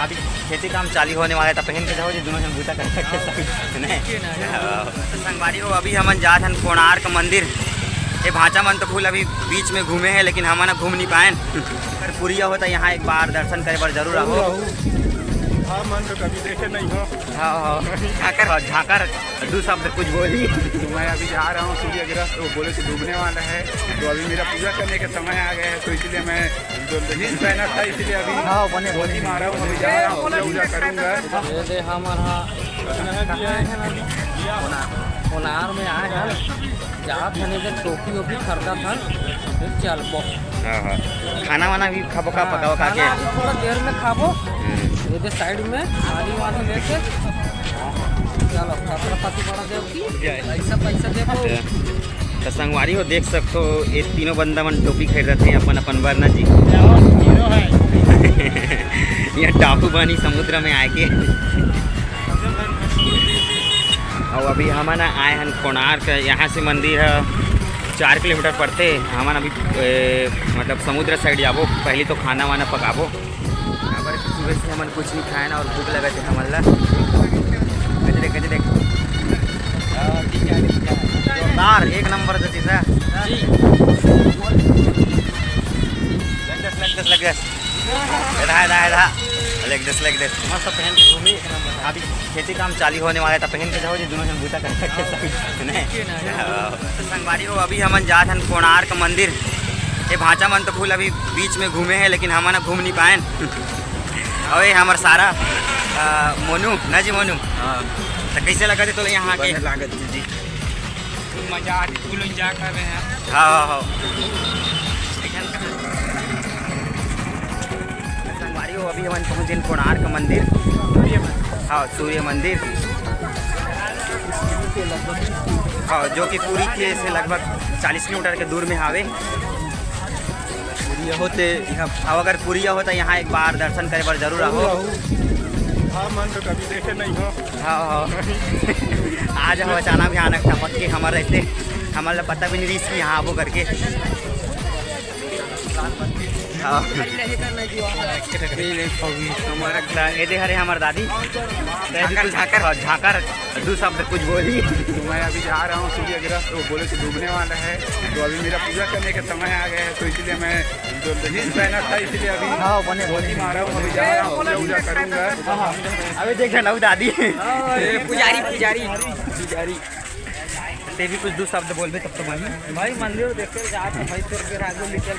अभी खेती काम चालू होने वाला है तो पहन के जाओ जी दोनों जन बूटा कर संगवारी हो। अभी हमन जात हन कोणार्क मंदिर। ये भांचा मन तो फूल अभी बीच में घूमे हैं लेकिन हमन घूम नहीं पाए। अगर पुरिया होता यहाँ एक बार दर्शन करे बार जरूर आओ। हाँ मन तो कभी देखे नहीं हो। हाँ झाकर दो शब्द कुछ बोली। तो मैं अभी जा रहा हूँ सूर्य ग्रह, तो बोले कि डूबने वाला है, तो अभी मेरा पूजा करने का समय आ गया है, तो इसलिए मैं जो जींस पहना था इसलिए अभी बोली मारा हूँ। अभी जा रहा हूँ, पूजा करूँगा। कोनार में आए हैं जात हन इधर टोपी वोपी खरीदा था फिर चलबो। खाना वाना भी खाबो का पकाओ खा के थोड़ा देर में खाबो। इधर साइड में पानी वानी लेके चलो छत्रपति बड़ा देव की पैसा देखो। तो संगवारी हो देख सकते हो ये तीनों बंदा मन टोपी खरीद रहे थे अपन अपन वरना जी। यहाँ टापू बनी समुद्र में आके और अभी हमन आए हैं कोणार्क। यहाँ से मंदिर है 4 किलोमीटर पड़ते। हमन अभी मतलब समुद्र साइड जाबो। पहले तो खाना वाना पकाबो। अगर सुबह से हमन कुछ नहीं खाए ना और भूख लगे थे हमन ला। देख जोरदार एक नंबर से चीज़ है। लग दस मस्त पहन के घूमी। अभी खेती काम चालू होने वाला है तो पहन के जाओ जी दोनों जन बूटा कर संगवारी हो। अभी हमन जात हन कोणार्क मंदिर। ये भांचा मन तो फूल अभी बीच में घूमे हैं लेकिन हमन घूम नहीं पाए। और ये हमार सारा मोनू ना जी मोनू। तो कैसे लगा थे तो यहाँ के लागत जी? मजा आ रही, फुल एंजॉय कर रहे हैं। हाँ संगवारी हो। अभी हमन पहुँचे कोणार्क मंदिर। हाँ सूर्य मंदिर। हाँ जो कि पूरी के से लगभग 40 किलोमीटर के दूर में हावे। पुरिया होते अब अगर पुरिया होता यहाँ एक बार दर्शन करे बार जरूर आओ। हाँ मन तो कभी देखे नहीं हो। हाँ आज हम अचानक भयानक टपक के हमारे रहते हमारे पता भी नहीं रही इसकी यहाँ आबो करके। हरे हमारे दादी झाकर दो शब्द कुछ बोली। तो मैं अभी जा रहा हूँ सूर्य ग्रह, तो बोले कि डूबने वाला है, तो अभी मेरा पूजा करने का समय आ गया है, तो इसलिए मैं जो जींस पहना था इसलिए अभी बोली मारा हूँ। अभी जा रहा हूँ, पूजा करूँगा। अभी देख रहा दादी पुजारी ते भी कुछ दो शब्द बोलबे तब तो भाई मंदिर देख के जात भाई तेरे आगे निकल